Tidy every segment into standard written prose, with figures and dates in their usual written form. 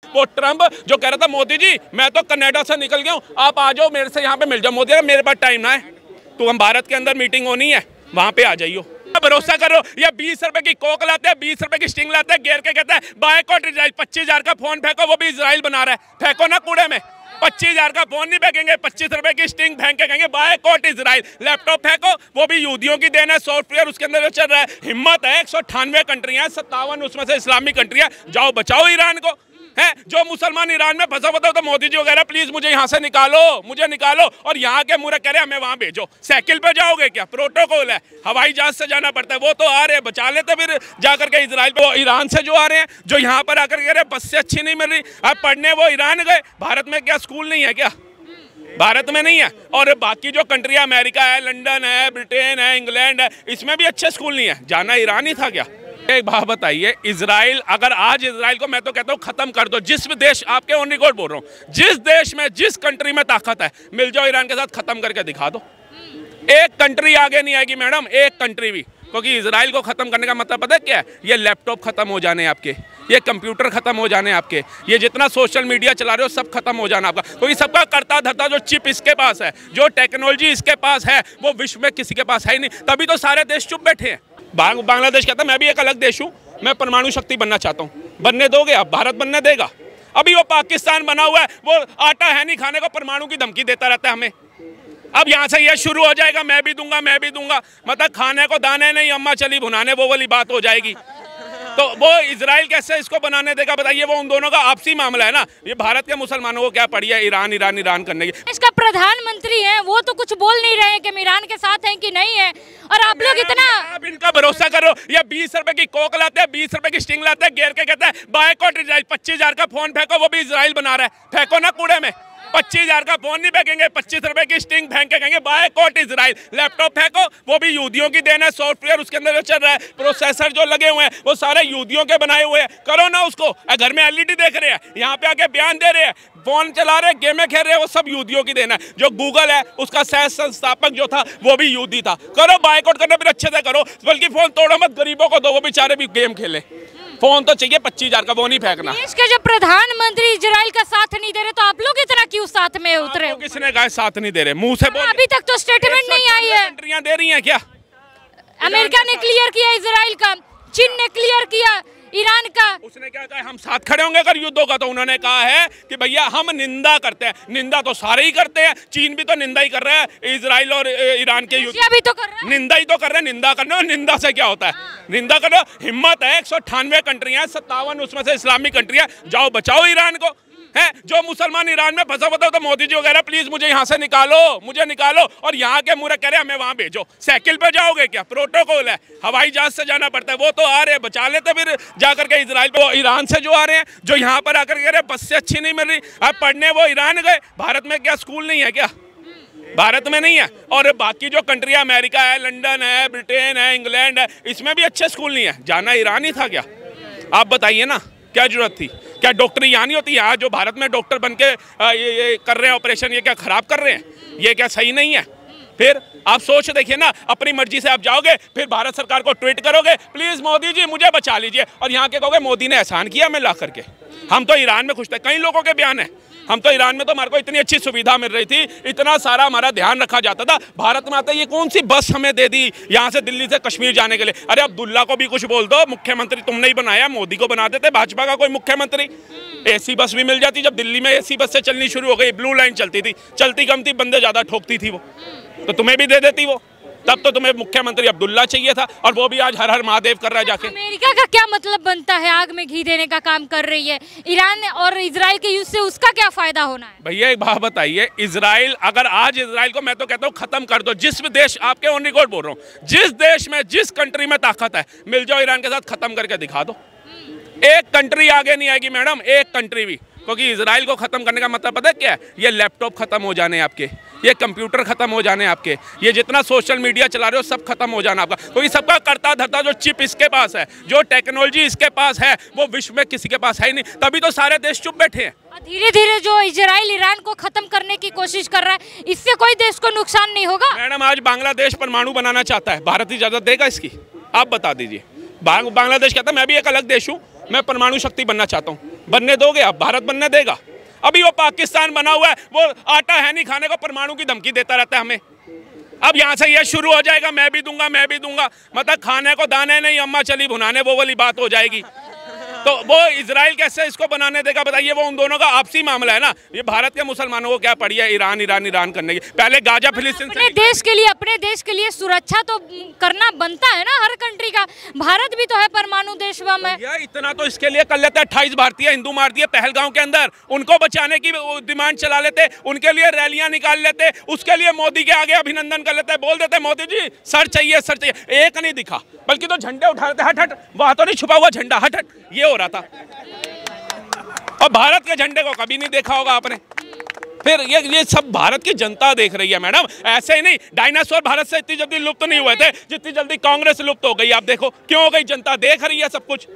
वो ट्रम्प जो कह रहा था मोदी जी मैं तो कनाडा से निकल गया हूँ, आप आ जाओ मेरे से यहाँ पे मिल जाओ। मोदी मेरे पास टाइम ना है, तो हम भारत के अंदर मीटिंग होनी है वहाँ पे आ जाइयो। भरोसा करो, या 20 रुपए की कोक लाते हैं, 20 रुपए की स्टिंग लाते हैं, घेर के कहते हैं बायकॉट इजराइल। 25,000 का फोन फेंको, वो भी इजराइल बना रहा है, फेंको ना कूड़े में। 25,000 का फोन नहीं फेंकेंगे, 25 रुपए की स्टिंग फेंक के कहेंगे बायकॉट इजराइल। लैपटॉप फेंको, वो भी यहूदियों की देन है, सॉफ्टवेयर उसके अंदर जो चल रहा है। हिम्मत है, 198 कंट्रियां, 57 उसमें से इस्लामी कंट्रियां, जाओ बचाओ ईरान को। है जो मुसलमान ईरान में फंसा हुआ था तो मोदी जी वगैरह प्लीज मुझे यहाँ से निकालो, मुझे निकालो। और यहाँ के मुरे कह रहे हमें वहाँ भेजो। साइकिल पे जाओगे क्या? प्रोटोकॉल है, हवाई जहाज से जाना पड़ता है। वो तो आ रहे बचा लेते फिर जाकर के इजराइल पे। वो ईरान से जो आ रहे हैं, जो यहाँ पर आकर कह रहे बस से अच्छी नहीं मिल रही, अब पढ़ने वो ईरान गए। भारत में क्या स्कूल नहीं है क्या? भारत में नहीं है। और बाकी जो कंट्रियाँ, अमेरिका है, लंदन है, ब्रिटेन है, इंग्लैंड है, इसमें भी अच्छे स्कूल नहीं है। जाना ईरान ही था क्या? एक बात बताइए, इजराइल अगर आज इजराइल को मैं तो कहता हूँ खत्म कर दो। जिस भी देश, आपके ऑन रिकॉर्ड बोल रहा हूँ, जिस देश में जिस कंट्री में ताकत है मिल जाओ ईरान के साथ, खत्म करके दिखा दो। एक कंट्री आगे नहीं आएगी मैडम, एक कंट्री भी। क्योंकि इजराइल को खत्म करने का मतलब पता है क्या है? ये लैपटॉप खत्म हो जाने आपके, ये कंप्यूटर खत्म हो जाने आपके, ये जितना सोशल मीडिया चला रहे हो सब खत्म हो जाना आपका। क्योंकि सबका करता धरता जो चिप इसके पास है, जो टेक्नोलॉजी इसके पास है, वो विश्व में किसी के पास है ही नहीं। तभी तो सारे देश चुप बैठे हैं। बांग्लादेश कहता है मैं भी एक अलग देश हूँ, मैं परमाणु शक्ति बनना चाहता हूँ। बनने दोगे आप? भारत बनने देगा? अभी वो पाकिस्तान बना हुआ है, वो आटा है नहीं खाने को, परमाणु की धमकी देता रहता है हमें। अब यहाँ से ये शुरू हो जाएगा, मैं भी दूंगा, मैं भी दूंगा, मतलब खाने को दाने नहीं, अम्मा चली भुनाने, वो वाली बात हो जाएगी। तो वो इजराइल कैसे इसको बनाने देगा बताइए? वो उन दोनों का आपसी मामला है ना। ये भारत के मुसलमानों को क्या पड़ी है ईरान ईरान ईरान करने की? इसका प्रधानमंत्री है, वो तो कुछ बोल नहीं रहे हैं कि हम ईरान के साथ हैं कि नहीं है। और आप लोग इतना, आप इनका भरोसा करो, या 20 रुपए की कोक लाते हैं, 20 रुपए की स्टिंग लाते हैं, घेर के कहते हैं बायकॉट इजराइल। 25,000 का फोन फेंको, वो भी इजराइल बना रहा है, फेंको ना कूड़े में। 25,000 का फोन नहीं फेंकेंगे, 25 रुपए की स्टिंग फेंक के कहेंगे बायकॉट इजराइल। लैपटॉप फेंको, वो भी यहूदियों की देन है, सॉफ्टवेयर उसके अंदर जो चल रहा है, प्रोसेसर जो लगे हुए हैं वो सारे यहूदियों के बनाए हुए हैं। करो ना उसको। घर में एलईडी देख रहे हैं, यहाँ पे आके बयान दे रहे हैं, फोन चला रहे, गेमें खेल रहे हैं, वो सब यहूदियों की देन है। जो गूगल है उसका सह संस्थापक जो था वो भी यहूदी था। करो बायकॉट करना, फिर अच्छे से करो, बल्कि फोन तोड़ो मत, गरीबों को दो, वो बेचारे भी गेम खेले। फोन तो चाहिए 25,000 का, वो नहीं फेंकना। देश के जब प्रधानमंत्री इजराइल का साथ नहीं दे रहे तो आप लोग इतना क्यों साथ में उतरे? किसने कहा साथ नहीं दे रहे? मुंह से बोल। अभी तक तो स्टेटमेंट नहीं आई है। कंट्रियां दे रही हैं क्या? अमेरिका ने क्लियर किया इजराइल का, चीन ने क्लियर किया ईरान का। उसने क्या कहा? हम साथ खड़े होंगे अगर युद्ध होगा। तो उन्होंने कहा है कि भैया हम निंदा करते हैं। निंदा तो सारे ही करते हैं, चीन भी तो निंदा ही कर रहा है इजराइल और ईरान के युद्ध भी तो कर रहा है। निंदा ही तो कर रहे हैं। निंदा करने और निंदा से क्या होता है? निंदा करो। हिम्मत है, 198 कंट्रियां, 57 उसमें से इस्लामी कंट्रियां, जाओ बचाओ ईरान को। है जो मुसलमान ईरान में फंसा हुआ था तो मोदी जी वगैरह प्लीज मुझे यहाँ से निकालो, मुझे निकालो। और यहाँ के मुरे कह रहे हमें वहाँ भेजो। साइकिल पे जाओगे क्या? प्रोटोकॉल है, हवाई जहाज से जाना पड़ता है। वो तो आ रहे बचा लेते फिर जाकर के इजराइल पे। वो ईरान से जो आ रहे हैं, जो यहाँ पर आकर कह रहे बस से अच्छी नहीं मिल रही, अब पढ़ने वो ईरान गए। भारत में क्या स्कूल नहीं है क्या? भारत में नहीं है। और बाकी जो कंट्रियाँ, अमेरिका है, लंदन है, ब्रिटेन है, इंग्लैंड है, इसमें भी अच्छे स्कूल नहीं है। जाना ईरान ही था क्या? आप बताइए ना, क्या जरूरत थी? क्या डॉक्टरी यहाँ नहीं होती? यहाँ जो भारत में डॉक्टर बन के ये कर रहे हैं ऑपरेशन, ये क्या खराब कर रहे हैं? ये क्या सही नहीं है? फिर आप सोच देखिए ना, अपनी मर्जी से आप जाओगे, फिर भारत सरकार को ट्वीट करोगे प्लीज मोदी जी मुझे बचा लीजिए, और यहाँ के कहोगे मोदी ने एहसान किया मैं ला करके। हम तो ईरान में खुश थे। कई लोगों के बयान है, हम तो ईरान में तो हमारे को इतनी अच्छी सुविधा मिल रही थी, इतना सारा हमारा ध्यान रखा जाता था। भारत में आता ये कौन सी बस हमें दे दी यहाँ से दिल्ली से कश्मीर जाने के लिए? अरे अब्दुल्ला को भी कुछ बोल दो, मुख्यमंत्री तुमने ही बनाया, मोदी को बना देते भाजपा का कोई मुख्यमंत्री। एसी बस भी मिल जाती। जब दिल्ली में एसी बस से चलनी शुरू हो गई, ब्लू लाइन चलती थी, चलती कम थी, बंदे ज्यादा ठोकती थी, वो तो तुम्हें भी दे देती वो। तब तो तुम्हें मुख्यमंत्री अब्दुल्ला चाहिए था, और वो भी आज हर हर महादेव कर रहा है जाके। अमेरिका का क्या मतलब बनता है? आग में घी देने का काम कर रही है ईरान और इजराइल के युद्ध से, उसका क्या फायदा होना है? भैया एक बात बताइए, इजराइल अगर आज इजराइल को मैं तो कहता हूँ खत्म कर दो। जिस भी देश, आपके ऑन रिकॉर्ड बोल रहा हूँ, जिस देश में जिस कंट्री में ताकत है मिल जाओ ईरान के साथ, खत्म करके दिखा दो। एक कंट्री आगे नहीं आएगी मैडम, एक कंट्री भी। क्योंकि इजराइल को खत्म करने का मतलब पता है क्या है? ये लैपटॉप खत्म हो जाने आपके, ये कंप्यूटर खत्म हो जाने आपके, ये जितना सोशल मीडिया चला रहे हो सब खत्म हो जाना आपका। क्योंकि सबका करता धरता जो चिप इसके पास है, जो टेक्नोलॉजी इसके पास है, वो विश्व में किसी के पास है ही नहीं। तभी तो सारे देश चुप बैठे हैं। धीरे धीरे जो इजराइल ईरान को खत्म करने की कोशिश कर रहा है, इससे कोई देश को नुकसान नहीं होगा? मैडम आज बांग्लादेश परमाणु बनाना चाहता है, भारत इजाजत देगा इसकी? आप बता दीजिए। बांग्लादेश कहता है मैं भी एक अलग देश हूँ, मैं परमाणु शक्ति बनना चाहता हूँ। बनने दोगे? अब भारत बनने देगा? अभी वो पाकिस्तान बना हुआ है, वो आटा है नहीं खाने को, परमाणु की धमकी देता रहता है हमें। अब यहाँ से ये शुरू हो जाएगा, मैं भी दूंगा, मैं भी दूंगा, मतलब खाने को दाने नहीं अम्मा चली भुनाने, वो वाली बात हो जाएगी। तो वो इजराइल कैसे इसको बनाने देगा बताइए? वो उन दोनों का आपसी मामला है ना। ये भारत के मुसलमानों को क्या पड़ी है ईरान ईरान ईरान करने की? पहले गाजा फिलिस्तीन अपने देश के लिए सुरक्षा तो करना बनता है ना हर कंट्री का। भारत भी तो है परमाणु देश में। इतना तो इसके लिए कर लेते, 28 भारतीय हिंदू मार दिए पहलगांव के अंदर, उनको बचाने की डिमांड चला लेते, उनके लिए रैलियां निकाल लेते, उसके लिए मोदी के आगे अभिनंदन कर लेते, बोल देते मोदी जी सर चाहिए सर चाहिए। एक नहीं दिखा, बल्कि तो झंडे उठा लेते, हट हट, वहां तो नहीं छुपा हुआ झंडा, हट हट, ये हो रहा था। और भारत के झंडे को कभी नहीं देखा होगा आपने। फिर ये सब भारत की जनता देख रही है मैडम। ऐसे ही नहीं, डायनासोर भारत से इतनी जल्दी लुप्त नहीं हुए थे जितनी जल्दी कांग्रेस लुप्त हो गई। आप देखो क्यों हो गई? जनता देख रही है सब कुछ,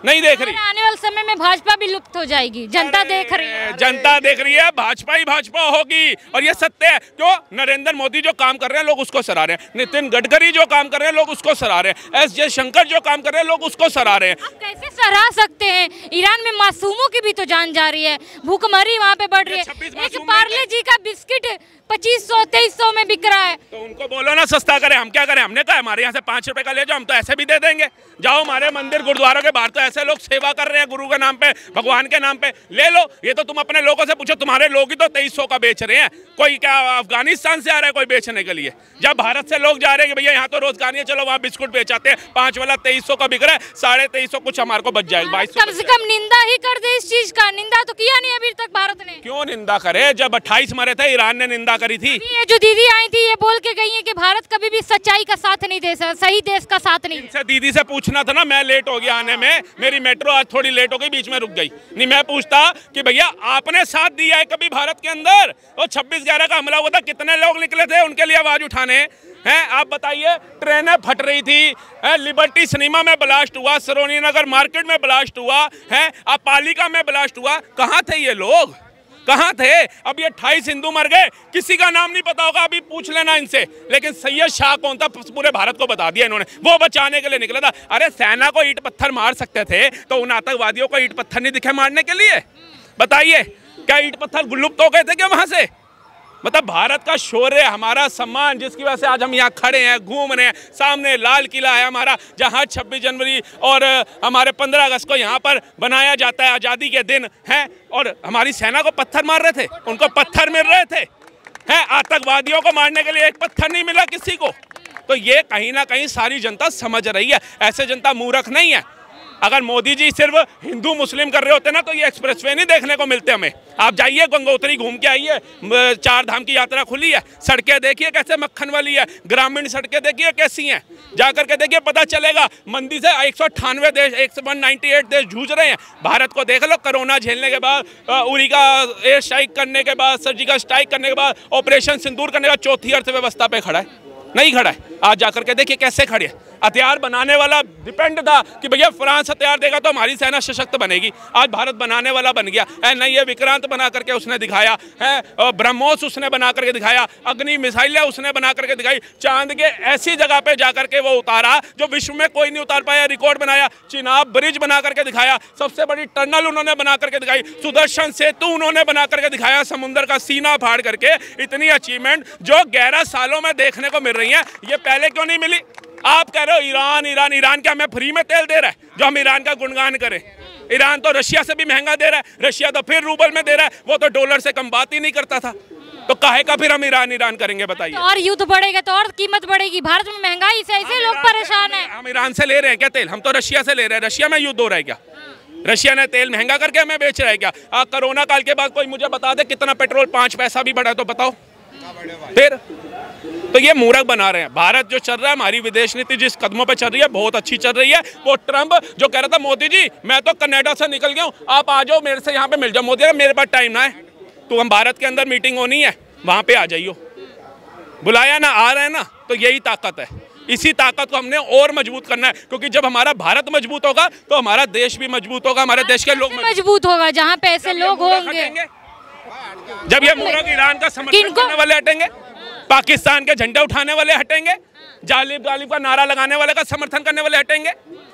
नहीं देख रही। आने वाले समय में भाजपा भी लुप्त हो जाएगी, जनता देख रही है। जनता देख रही है, भाजपा ही भाजपा होगी, और ये सत्य है। क्यों? नरेंद्र मोदी जो काम कर रहे हैं लोग उसको सराह रहे हैं, नितिन गडकरी जो काम कर रहे हैं लोग उसको सराह रहे हैं, एस जयशंकर जो काम कर रहे हैं लोग उसको सराह रहे हैं। आप कैसे सराह सकते हैं? ईरान में मासूमों की भी तो जान जा रही है, भूखमरी वहाँ पे बढ़ रही है। एक पार्ले जी का बिस्किट 2500-2300 में बिक रहा है। तो उनको बोलो ना सस्ता करें, हम क्या करें? हमने कहा हमारे यहाँ से 5 रुपए का ले जाओ, हम तो ऐसे भी दे देंगे। जाओ हमारे मंदिर गुरुद्वारों के बाहर तो ऐसे लोग सेवा कर रहे हैं गुरु के नाम पे, भगवान के नाम पे, ले लो। ये तो तुम अपने लोगों से पूछो, तुम्हारे लोग ही तो 2300 का बेच रहे हैं। कोई क्या अफगानिस्तान से आ रहा है कोई बेचने के लिए? जब भारत से लोग जा रहे हैं कि भैया यहाँ तो रोजगार नहीं है, चलो वहाँ बिस्कुट बेचाते हैं, 5 वाला 2300 का बिक रहा है, 2350 कुछ हमारे को बच जाएगा, 2200। कम से कम निंदा ही कर दे इस चीज का। निंदा तो किया नहीं अभी तक भारत ने। क्यों निंदा करे? जब 28 मरे थे ईरान ने निंदा करी थी। ये जो दीदी आई थी ये बोल के गई है कि भारत कभी भी सच्चाई का साथ नहीं दे सकता, सही देश का साथ नहीं। इनसे दीदी से पूछना था ना, मैं लेट हो गया आने में, मेरी मेट्रो आज थोड़ी लेट हो गई, बीच में रुक गई। नहीं मैं पूछता कि भैया आपने साथ दिया है कभी भारत के अंदर? और 26/11 का हमला हुआ था, कितने लोग निकले थे उनके लिए आवाज उठाने हैं? आप बताइए। ट्रेनें फट रही थी, लिबर्टी सिनेमा में ब्लास्ट हुआ, सरोनी नगर मार्केट में ब्लास्ट हुआ है, पालिका में ब्लास्ट हुआ, कहाँ थे ये लोग? कहाँ थे? अब ये 28 हिंदू मर गए, किसी का नाम नहीं पता होगा, अभी पूछ लेना इनसे। लेकिन सैयद शाह कौन था पूरे भारत को बता दिया इन्होंने, वो बचाने के लिए निकला था। अरे सेना को ईंट पत्थर मार सकते थे तो उन आतंकवादियों को ईंट पत्थर नहीं दिखे मारने के लिए? बताइए, क्या ईंट पत्थर लुप्त हो गए थे क्या वहां से? मतलब भारत का शौर्य, हमारा सम्मान, जिसकी वजह से आज हम यहाँ खड़े हैं, घूम रहे हैं। सामने लाल किला है हमारा, जहाँ 26 जनवरी और हमारे 15 अगस्त को यहाँ पर बनाया जाता है, आज़ादी के दिन है। और हमारी सेना को पत्थर मार रहे थे, उनको पत्थर मिल रहे थे, हैं? आतंकवादियों को मारने के लिए एक पत्थर नहीं मिला किसी को। तो ये कहीं ना कहीं सारी जनता समझ रही है, ऐसे जनता मूर्ख नहीं है। अगर मोदी जी सिर्फ हिंदू मुस्लिम कर रहे होते ना तो ये एक्सप्रेसवे नहीं देखने को मिलते हमें। आप जाइए गंगोत्री घूम के आइए, 4 धाम की यात्रा खुली है, सड़कें देखिए कैसे मक्खन वाली है, ग्रामीण सड़कें देखिए कैसी हैं, जाकर के देखिए पता चलेगा। मंदी से 198 देश, 198 देश जूझ रहे हैं। भारत को देख लो, कोरोना झेलने के बाद, उरी का एयर स्ट्राइक करने के बाद, सर्जिकल स्ट्राइक करने के बाद, ऑपरेशन सिंदूर करने के बाद 4थी अर्थव्यवस्था पे खड़ा है? नहीं खड़ा है। आज जाकर के देखिए कैसे खड़े हैं। हथियार बनाने वाला डिपेंड था कि भैया फ्रांस हथियार देगा तो हमारी सेना सशक्त बनेगी। आज भारत बनाने वाला बन गया है। नहीं, ये विक्रांत बना करके उसने दिखाया है, ब्रह्मोस उसने बना करके दिखाया, अग्नि मिसाइलें उसने बना करके दिखाई, चांद के ऐसी जगह पे जाकर के वो उतारा जो विश्व में कोई नहीं उतार पाया, रिकॉर्ड बनाया। चिनाब ब्रिज बना करके दिखाया, सबसे बड़ी टनल उन्होंने बना करके दिखाई, सुदर्शन सेतु उन्होंने बना करके दिखाया, समुद्र का सीना फाड़ करके। इतनी अचीवमेंट जो 11 सालों में देखने को मिल रही है, ये पहले क्यों नहीं मिली? आप कह रहे हो ईरान ईरान ईरान क्या हमें फ्री में तेल दे रहा है जो हम ईरान का गुणगान करें? ईरान तो रशिया से भी महंगा दे रहा है, रशिया तो फिर रूबल में दे रहा है, वो तो डॉलर से कम बात ही नहीं करता था। तो काहे का फिर हम ईरान ईरान करेंगे बताइए? तो और युद्ध बढ़ेगा तो और कीमत बढ़ेगी। भारत में महंगाई से ऐसे लोग परेशान हैं। हम ईरान से ले रहे हैं क्या तेल? हम तो रशिया से ले रहे हैं। रशिया में युद्ध हो रहा है क्या? रशिया ने तेल महंगा करके हमें बेच रहा है क्या? कोरोना काल के बाद कोई मुझे बता दे कितना पेट्रोल 5 पैसा भी बढ़ा तो बताओ। फिर तो ये मूर्ख बना रहे हैं। भारत जो चल रहा है, हमारी विदेश नीति जिस कदमों पे चल रही है बहुत अच्छी चल रही है। वो ट्रम्प जो कह रहा था मोदी जी मैं तो कनाडा से निकल गया हूँ, आप आ जाओ मेरे से यहाँ पे मिल जाओ। मोदी मेरे पास टाइम ना है, तो हम भारत के अंदर मीटिंग होनी है, वहाँ पे आ जाइयो। बुलाया ना, आ रहे हैं ना, तो यही ताकत है। इसी ताकत को हमने और मजबूत करना है, क्योंकि जब हमारा भारत मजबूत होगा तो हमारा देश भी मजबूत होगा, हमारे देश के लोग मजबूत होगा। जहाँ पे ऐसे लोग होंगे, जब ये मूर्ख ईरान का समर्थन करने वाले हटेंगे, पाकिस्तान के झंडे उठाने वाले हटेंगे, जालिब गालिब का नारा लगाने वाले का समर्थन करने वाले हटेंगे?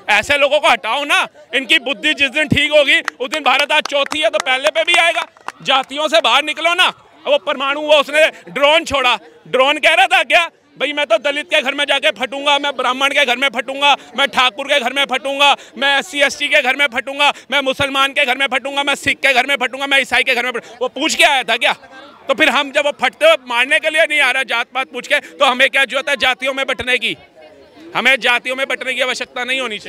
ऐसे लोगों को हटाओ ना। इनकी बुद्धि जिस दिन ठीक होगी उस दिन भारत आज चौथी है तो पहले पे भी आएगा। जातियों से बाहर निकलो ना। वो परमाणु वो उसने ड्रोन छोड़ा, ड्रोन कह रहा था क्या भाई मैं तो दलित के घर में जाके फटूंगा, मैं ब्राह्मण के घर में फटूंगा, मैं ठाकुर के घर में फटूंगा, मैं SC ST के घर में फटूंगा, मैं मुसलमान के घर में फटूंगा, मैं सिख के घर में फटूंगा, मैं ईसाई के घर में फटूंगा। वो पूछ के आया था क्या? तो फिर हम जब वो फटते हुए मारने के लिए नहीं आ रहा जात पात पूछ के, तो हमें क्या जरूरत है जातियों में बंटने की? हमें जातियों में बंटने की आवश्यकता नहीं होनी चाहिए।